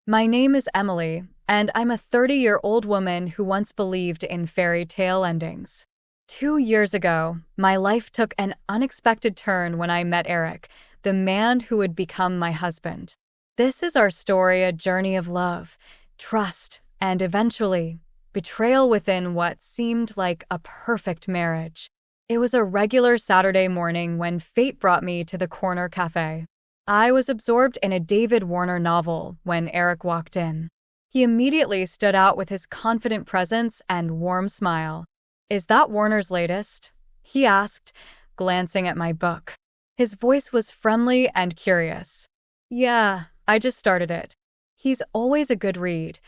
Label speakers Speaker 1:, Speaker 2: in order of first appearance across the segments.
Speaker 1: My name is Emily, and I'm a 30-year-old woman who once believed in fairy tale endings. 2 years ago, my life took an unexpected turn when I met Eric, the man who would become my husband. This is our story, a journey of love, trust, and eventually, betrayal within what seemed like a perfect marriage. It was a regular Saturday morning when fate brought me to the corner cafe. I was absorbed in a David Warner novel when Eric walked in. He immediately stood out with his confident presence and warm smile. "Is that Warner's latest?" he asked, glancing at my book. His voice was friendly and curious. "Yeah, I just started it. He's always a good read,"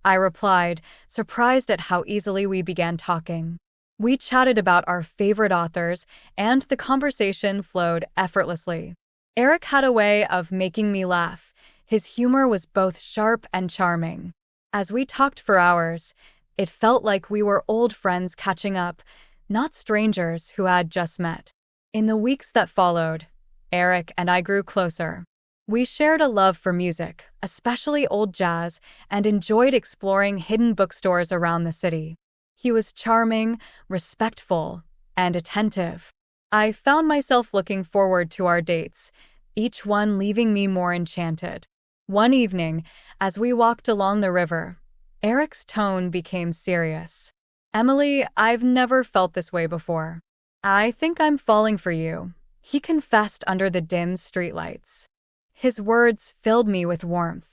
Speaker 1: I replied, surprised at how easily we began talking. We chatted about our favorite authors, and the conversation flowed effortlessly. Eric had a way of making me laugh. His humor was both sharp and charming. As we talked for hours, it felt like we were old friends catching up, not strangers who had just met. In the weeks that followed, Eric and I grew closer. We shared a love for music, especially old jazz, and enjoyed exploring hidden bookstores around the city. He was charming, respectful, and attentive. I found myself looking forward to our dates, each one leaving me more enchanted. One evening, as we walked along the river, Eric's tone became serious. "Emily, I've never felt this way before. I think I'm falling for you," he confessed under the dim streetlights. His words filled me with warmth.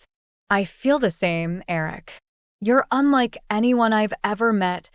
Speaker 1: "I feel the same, Eric. You're unlike anyone I've ever met,"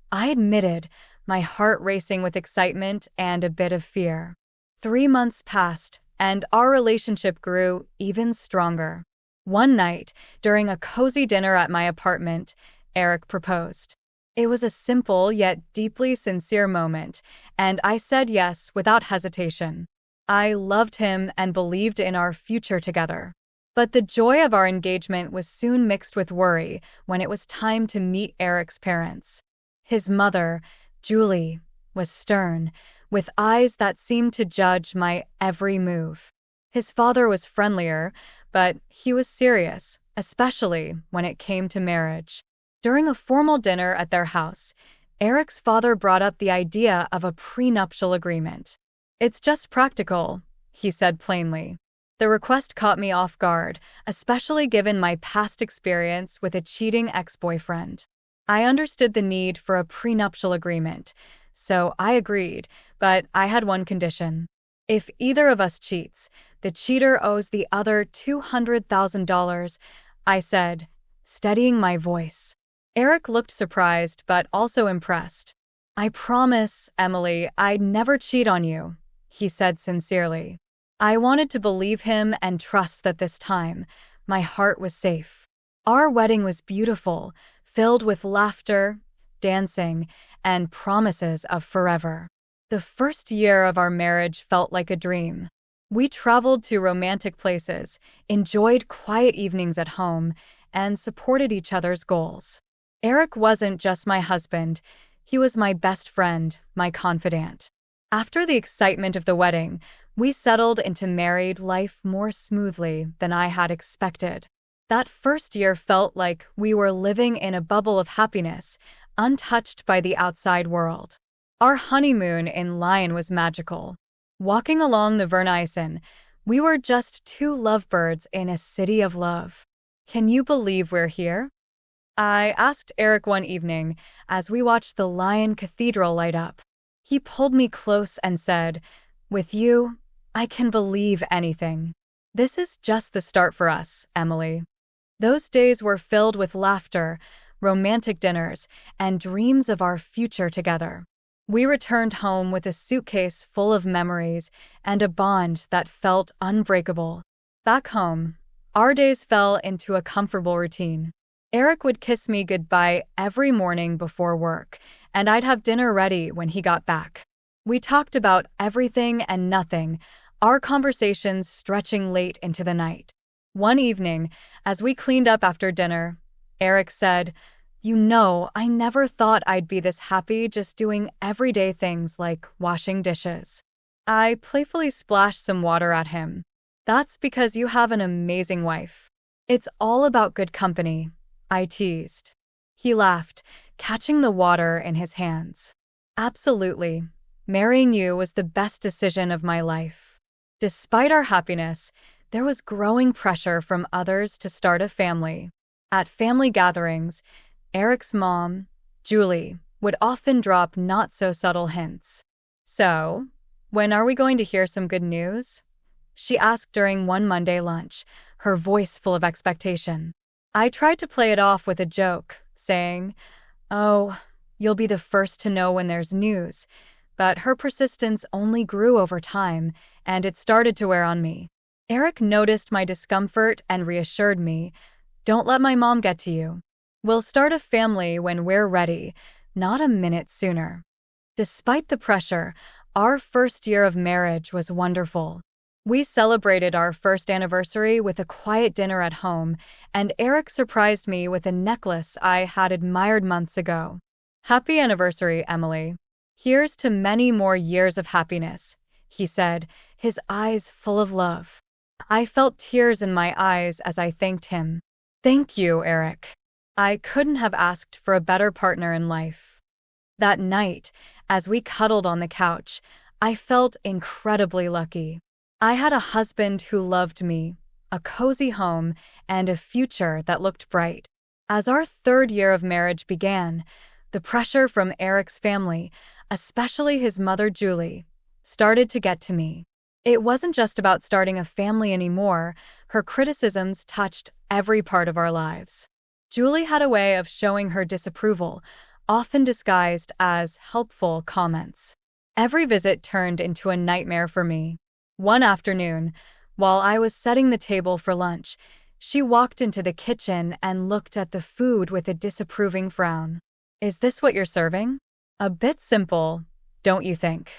Speaker 1: I admitted, my heart racing with excitement and a bit of fear. 3 months passed, and our relationship grew even stronger. One night, during a cozy dinner at my apartment, Eric proposed. It was a simple yet deeply sincere moment, and I said yes without hesitation. I loved him and believed in our future together. But the joy of our engagement was soon mixed with worry when it was time to meet Eric's parents. His mother, Julie, was stern, with eyes that seemed to judge my every move. His father was friendlier, but he was serious, especially when it came to marriage. During a formal dinner at their house, Eric's father brought up the idea of a prenuptial agreement. "It's just practical," he said plainly. The request caught me off guard, especially given my past experience with a cheating ex-boyfriend. I understood the need for a prenuptial agreement, so I agreed, but I had one condition. If either of us cheats, the cheater owes the other $200,000, I said, steadying my voice. Eric looked surprised but also impressed. "I promise, Emily, I'd never cheat on you," he said sincerely. I wanted to believe him and trust that this time, my heart was safe. Our wedding was beautiful, filled with laughter, dancing, and promises of forever. The first year of our marriage felt like a dream. We traveled to romantic places, enjoyed quiet evenings at home, and supported each other's goals. Eric wasn't just my husband, he was my best friend, my confidant. After the excitement of the wedding, we settled into married life more smoothly than I had expected. That first year felt like we were living in a bubble of happiness, untouched by the outside world. Our honeymoon in Lyon was magical. Walking along the Verneysen, we were just two lovebirds in a city of love. "Can you believe we're here?" I asked Eric one evening as we watched the Lyon Cathedral light up. He pulled me close and said, "With you, I can believe anything. This is just the start for us, Emily." Those days were filled with laughter, romantic dinners, and dreams of our future together. We returned home with a suitcase full of memories and a bond that felt unbreakable. Back home, our days fell into a comfortable routine. Eric would kiss me goodbye every morning before work, and I'd have dinner ready when he got back. We talked about everything and nothing, our conversations stretching late into the night. One evening, as we cleaned up after dinner, Eric said, I never thought I'd be this happy just doing everyday things like washing dishes." I playfully splashed some water at him. "That's because you have an amazing wife." It's all about good company, I teased. He laughed, catching the water in his hands. Absolutely. Marrying you was the best decision of my life. Despite our happiness, there was growing pressure from others to start a family. At family gatherings, Eric's mom, Julie, would often drop not so subtle hints. So, when are we going to hear some good news? She asked during one Monday lunch, her voice full of expectation. I tried to play it off with a joke, saying, "Oh, you'll be the first to know when there's news." But her persistence only grew over time, and it started to wear on me. Eric noticed my discomfort and reassured me, "Don't let my mom get to you. We'll start a family when we're ready, not a minute sooner." Despite the pressure, our first year of marriage was wonderful. We celebrated our first anniversary with a quiet dinner at home, and Eric surprised me with a necklace I had admired months ago. Happy anniversary, Emily. Here's to many more years of happiness, he said, his eyes full of love. I felt tears in my eyes as I thanked him. Thank you, Eric. I couldn't have asked for a better partner in life. That night, as we cuddled on the couch, I felt incredibly lucky. I had a husband who loved me, a cozy home, and a future that looked bright. As our third year of marriage began, the pressure from Eric's family, especially his mother Julie, started to get to me. It wasn't just about starting a family anymore, her criticisms touched every part of our lives. Julie had a way of showing her disapproval, often disguised as helpful comments. Every visit turned into a nightmare for me. One afternoon, while I was setting the table for lunch, she walked into the kitchen and looked at the food with a disapproving frown. Is this what you're serving? A bit simple, don't you think?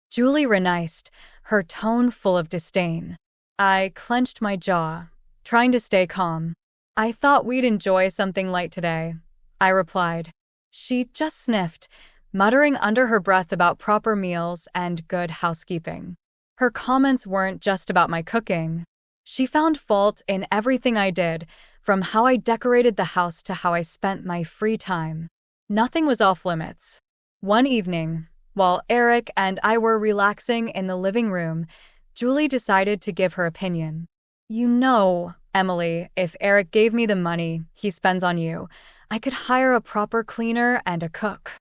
Speaker 1: Julie renounced, her tone full of disdain. I clenched my jaw, trying to stay calm. I thought we'd enjoy something light today, I replied. She just sniffed, muttering under her breath about proper meals and good housekeeping. Her comments weren't just about my cooking. She found fault in everything I did, from how I decorated the house to how I spent my free time. Nothing was off limits. One evening, while Eric and I were relaxing in the living room, Julie decided to give her opinion. You know, Emily, if Eric gave me the money he spends on you, I could hire a proper cleaner and a cook.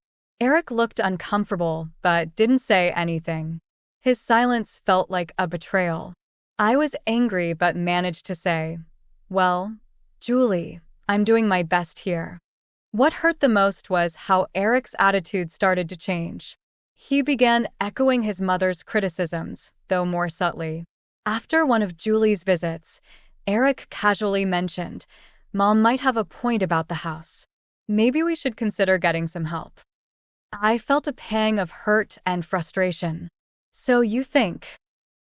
Speaker 1: Eric looked uncomfortable, but didn't say anything. His silence felt like a betrayal. I was angry but managed to say, well, Julie, I'm doing my best here. What hurt the most was how Eric's attitude started to change. He began echoing his mother's criticisms, though more subtly. After one of Julie's visits, Eric casually mentioned, Mom might have a point about the house. Maybe we should consider getting some help. I felt a pang of hurt and frustration. So you think?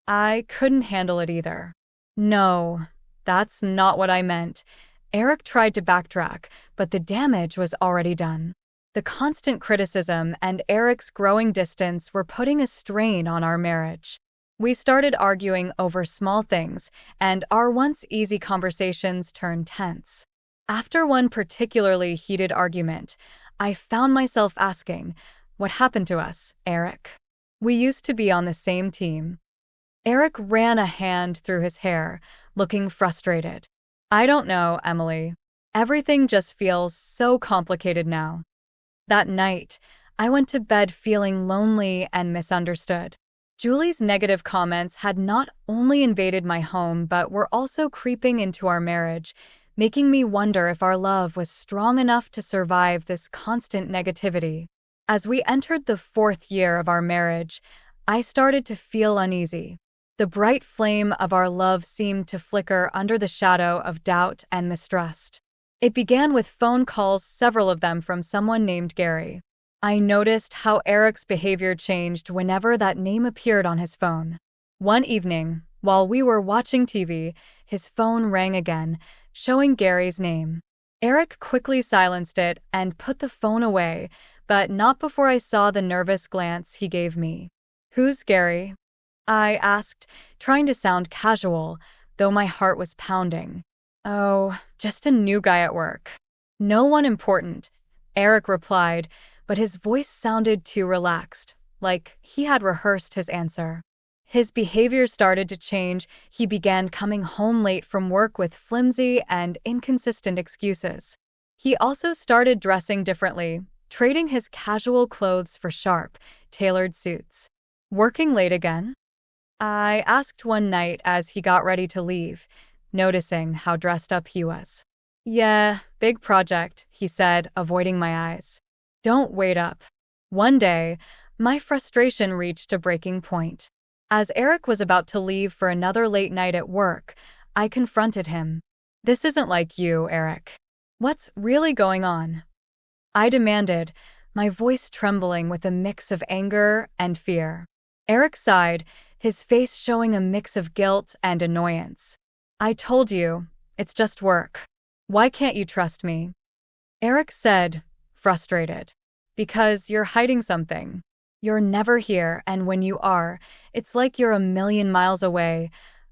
Speaker 1: I couldn't handle it either. No, that's not what I meant. Eric tried to backtrack, but the damage was already done. The constant criticism and Eric's growing distance were putting a strain on our marriage. We started arguing over small things, and our once easy conversations turned tense. After one particularly heated argument, I found myself asking, what happened to us, Eric? We used to be on the same team. Eric ran a hand through his hair, looking frustrated. I don't know, Emily. Everything just feels so complicated now. That night, I went to bed feeling lonely and misunderstood. Julie's negative comments had not only invaded my home but were also creeping into our marriage, making me wonder if our love was strong enough to survive this constant negativity. As we entered the fourth year of our marriage, I started to feel uneasy. The bright flame of our love seemed to flicker under the shadow of doubt and mistrust. It began with phone calls, several of them from someone named Gary. I noticed how Eric's behavior changed whenever that name appeared on his phone. One evening, while we were watching TV, his phone rang again, showing Gary's name. Eric quickly silenced it and put the phone away, but not before I saw the nervous glance he gave me. Who's Gary? I asked, trying to sound casual, though my heart was pounding. Oh, just a new guy at work. No one important, Eric replied, but his voice sounded too relaxed, like he had rehearsed his answer. His behavior started to change. He began coming home late from work with flimsy and inconsistent excuses. He also started dressing differently, trading his casual clothes for sharp, tailored suits. Working late again? I asked one night as he got ready to leave, noticing how dressed up he was. Yeah, big project, he said, avoiding my eyes. Don't wait up. One day, my frustration reached a breaking point. As Eric was about to leave for another late night at work, I confronted him. This isn't like you, Eric. What's really going on? I demanded, my voice trembling with a mix of anger and fear. Eric sighed, his face showing a mix of guilt and annoyance. I told you, it's just work. Why can't you trust me? Eric said, frustrated. Because you're hiding something. You're never here, and when you are, it's like you're a million miles away.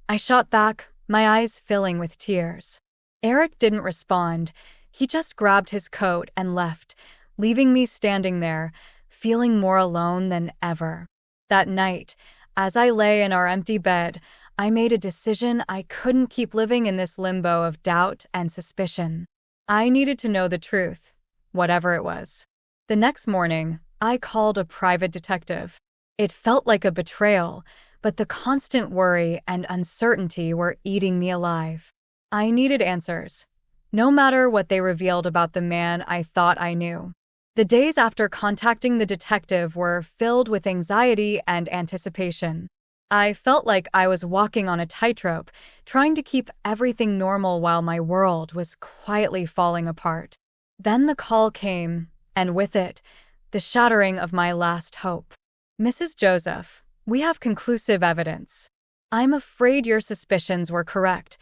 Speaker 1: I shot back, my eyes filling with tears. Eric didn't respond. He just grabbed his coat and left, leaving me standing there, feeling more alone than ever. That night, as I lay in our empty bed, I made a decision. I couldn't keep living in this limbo of doubt and suspicion. I needed to know the truth, whatever it was. The next morning, I called a private detective. It felt like a betrayal, but the constant worry and uncertainty were eating me alive. I needed answers, no matter what they revealed about the man I thought I knew. The days after contacting the detective were filled with anxiety and anticipation. I felt like I was walking on a tightrope, trying to keep everything normal while my world was quietly falling apart. Then the call came, and with it, the shattering of my last hope. Mrs. Joseph, we have conclusive evidence. I'm afraid your suspicions were correct.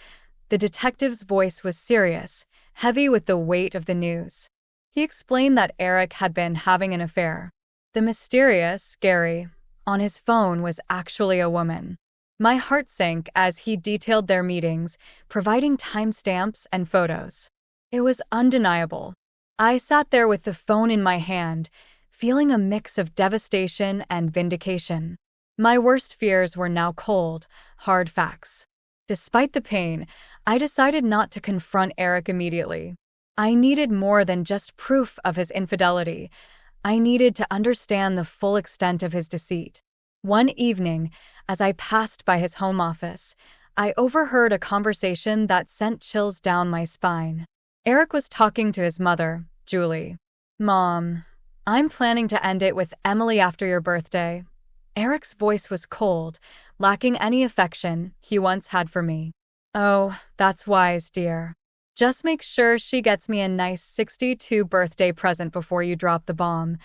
Speaker 1: The detective's voice was serious, heavy with the weight of the news. He explained that Eric had been having an affair. The mysterious Gary on his phone was actually a woman. My heart sank as he detailed their meetings, providing timestamps and photos. It was undeniable. I sat there with the phone in my hand, feeling a mix of devastation and vindication. My worst fears were now cold, hard facts. Despite the pain, I decided not to confront Eric immediately. I needed more than just proof of his infidelity. I needed to understand the full extent of his deceit. One evening, as I passed by his home office, I overheard a conversation that sent chills down my spine. Eric was talking to his mother, Julie. Mom, I'm planning to end it with Emily after your birthday. Eric's voice was cold, lacking any affection he once had for me. Oh, that's wise, dear. Just make sure she gets me a nice 62 birthday present before you drop the bomb,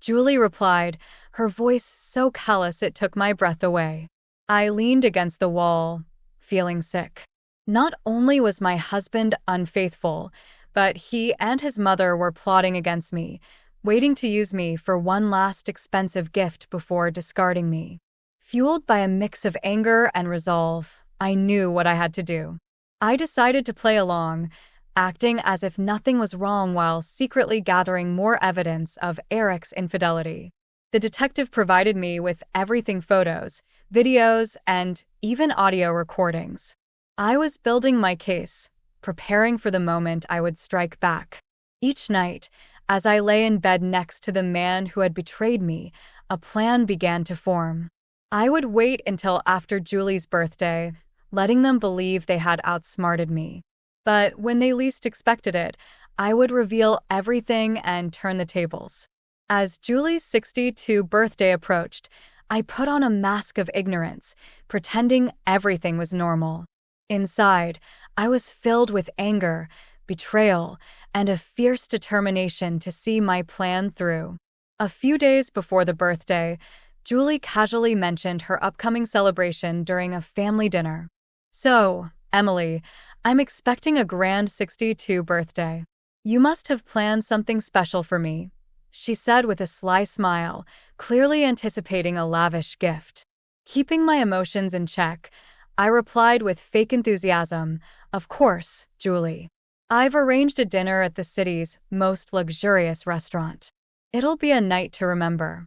Speaker 1: Julie replied, her voice so callous it took my breath away. I leaned against the wall, feeling sick. Not only was my husband unfaithful, but he and his mother were plotting against me, waiting to use me for one last expensive gift before discarding me. Fueled by a mix of anger and resolve, I knew what I had to do. I decided to play along, acting as if nothing was wrong while secretly gathering more evidence of Eric's infidelity. The detective provided me with everything: photos, videos, and even audio recordings. I was building my case, preparing for the moment I would strike back. Each night, as I lay in bed next to the man who had betrayed me, a plan began to form. I would wait until after Julie's birthday, letting them believe they had outsmarted me. But when they least expected it, I would reveal everything and turn the tables. As Julie's 62 birthday approached, I put on a mask of ignorance, pretending everything was normal. Inside, I was filled with anger, betrayal, and a fierce determination to see my plan through. A few days before the birthday, Julie casually mentioned her upcoming celebration during a family dinner. So, Emily, I'm expecting a grand 62 birthday. You must have planned something special for me, she said with a sly smile, clearly anticipating a lavish gift. Keeping my emotions in check, I replied with fake enthusiasm, Of course, Julie. I've arranged a dinner at the city's most luxurious restaurant. It'll be a night to remember.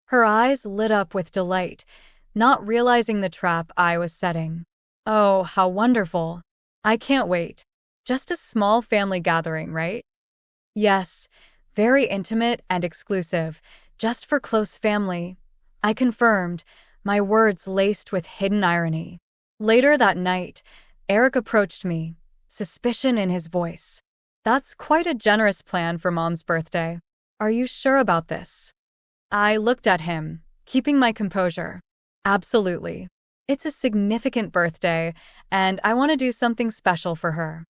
Speaker 1: Her eyes lit up with delight, not realizing the trap I was setting. Oh, how wonderful. I can't wait. Just a small family gathering, right? Yes, very intimate and exclusive, just for close family. I confirmed, my words laced with hidden irony. Later that night, Eric approached me, suspicion in his voice. That's quite a generous plan for Mom's birthday. Are you sure about this? I looked at him, keeping my composure. Absolutely. It's a significant birthday, and I want to do something special for her.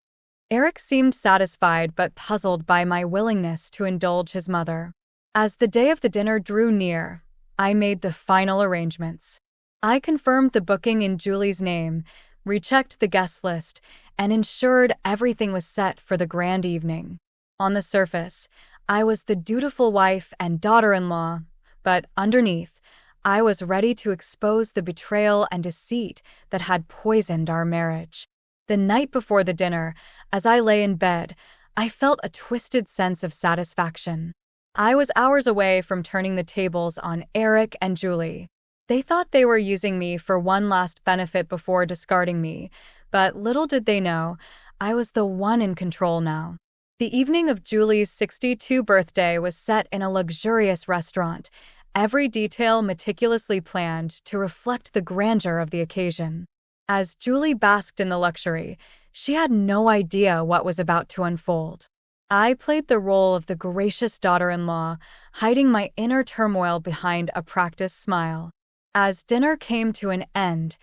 Speaker 1: Eric seemed satisfied but puzzled by my willingness to indulge his mother. As the day of the dinner drew near, I made the final arrangements. I confirmed the booking in Julie's name, rechecked the guest list, and ensured everything was set for the grand evening. On the surface, I was the dutiful wife and daughter-in-law, but underneath, I was ready to expose the betrayal and deceit that had poisoned our marriage. The night before the dinner, as I lay in bed, I felt a twisted sense of satisfaction. I was hours away from turning the tables on Eric and Julie. They thought they were using me for one last benefit before discarding me, but little did they know, I was the one in control now. The evening of Julie's 62nd birthday was set in a luxurious restaurant, every detail meticulously planned to reflect the grandeur of the occasion. As Julie basked in the luxury, she had no idea what was about to unfold. I played the role of the gracious daughter-in-law, hiding my inner turmoil behind a practiced smile. As dinner came to an end,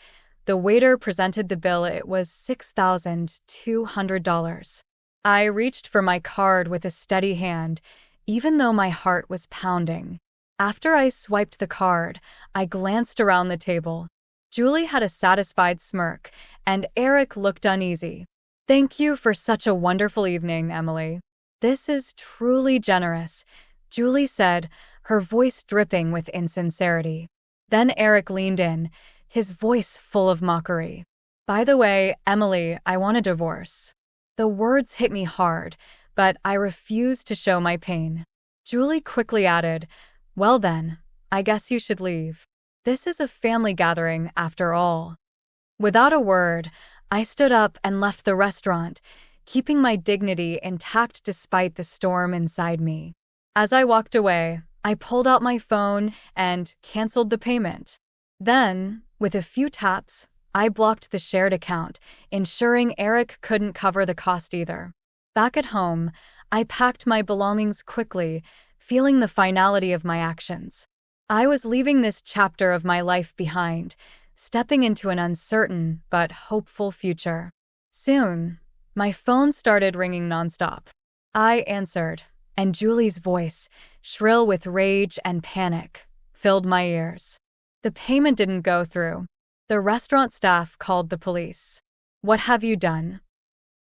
Speaker 1: the waiter presented the bill. It was $6,200. I reached for my card with a steady hand, even though my heart was pounding. After I swiped the card, I glanced around the table. Julie had a satisfied smirk, and Eric looked uneasy. Thank you for such a wonderful evening, Emily. This is truly generous, Julie said, her voice dripping with insincerity. Then Eric leaned in, his voice full of mockery. By the way, Emily, I want a divorce. The words hit me hard, but I refused to show my pain. Julie quickly added, well then, I guess you should leave. This is a family gathering, after all. Without a word, I stood up and left the restaurant, keeping my dignity intact despite the storm inside me. As I walked away, I pulled out my phone and canceled the payment. Then, with a few taps, I blocked the shared account, ensuring Eric couldn't cover the cost either. Back at home, I packed my belongings quickly, feeling the finality of my actions. I was leaving this chapter of my life behind, stepping into an uncertain but hopeful future. Soon, my phone started ringing nonstop. I answered, and Julie's voice, shrill with rage and panic, filled my ears. The payment didn't go through. The restaurant staff called the police. What have you done?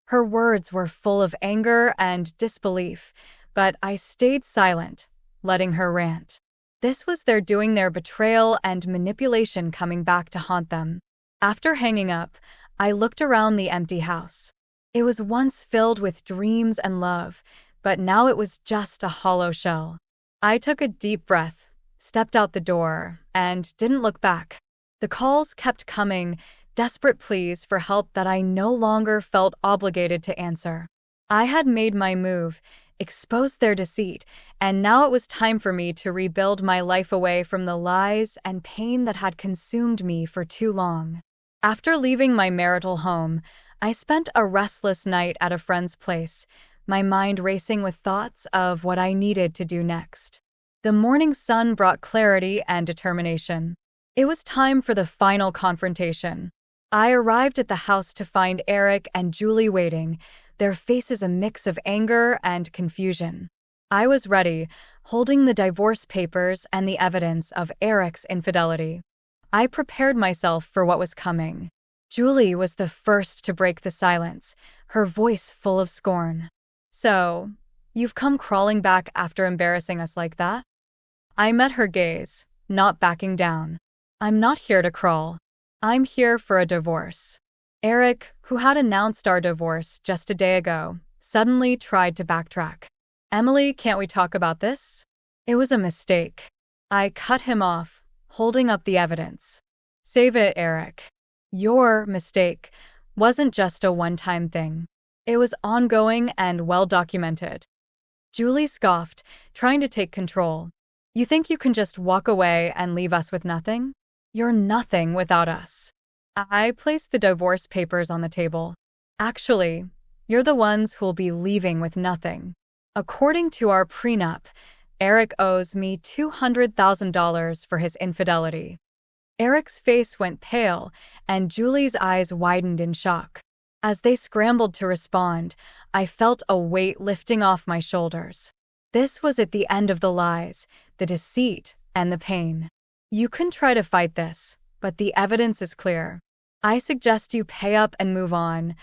Speaker 1: Her words were full of anger and disbelief, but I stayed silent, letting her rant. This was their doing, their betrayal and manipulation coming back to haunt them. After hanging up, I looked around the empty house. It was once filled with dreams and love, but now it was just a hollow shell. I took a deep breath, stepped out the door, and didn't look back. The calls kept coming, desperate pleas for help that I no longer felt obligated to answer. I had made my move, exposed their deceit, and now it was time for me to rebuild my life away from the lies and pain that had consumed me for too long. After leaving my marital home, I spent a restless night at a friend's place, my mind racing with thoughts of what I needed to do next. The morning sun brought clarity and determination. It was time for the final confrontation. I arrived at the house to find Eric and Julie waiting, their faces a mix of anger and confusion. I was ready, holding the divorce papers and the evidence of Eric's infidelity. I prepared myself for what was coming. Julie was the first to break the silence, her voice full of scorn. So, you've come crawling back after embarrassing us like that? I met her gaze, not backing down. I'm not here to crawl. I'm here for a divorce. Eric, who had announced our divorce just a day ago, suddenly tried to backtrack. Emily, can't we talk about this? It was a mistake. I cut him off, holding up the evidence. Save it, Eric. Your mistake wasn't just a one-time thing. It was ongoing and well documented. Julie scoffed, trying to take control. You think you can just walk away and leave us with nothing? You're nothing without us. I placed the divorce papers on the table. Actually, you're the ones who'll be leaving with nothing. According to our prenup, Eric owes me $200,000 for his infidelity. Eric's face went pale, and Julie's eyes widened in shock. As they scrambled to respond, I felt a weight lifting off my shoulders. This was at the end of the lies, the deceit, and the pain. You can try to fight this, but the evidence is clear. I suggest you pay up and move on,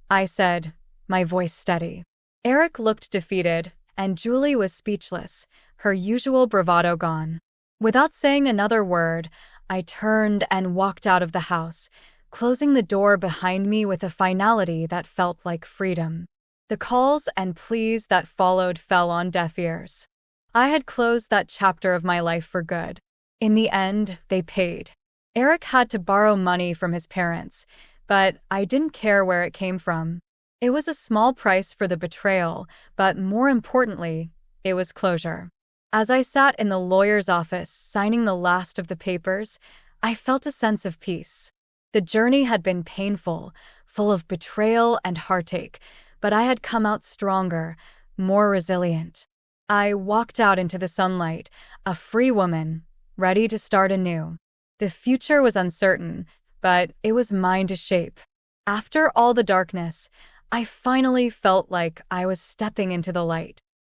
Speaker 1: I said, my voice steady. Eric looked defeated, and Julie was speechless, her usual bravado gone. Without saying another word, I turned and walked out of the house, closing the door behind me with a finality that felt like freedom. The calls and pleas that followed fell on deaf ears. I had closed that chapter of my life for good. In the end, they paid. Eric had to borrow money from his parents, but I didn't care where it came from. It was a small price for the betrayal, but more importantly, it was closure. As I sat in the lawyer's office signing the last of the papers, I felt a sense of peace. The journey had been painful, full of betrayal and heartache, but I had come out stronger, more resilient. I walked out into the sunlight, a free woman, ready to start anew. The future was uncertain, but it was mine to shape. After all the darkness, I finally felt like I was stepping into the light.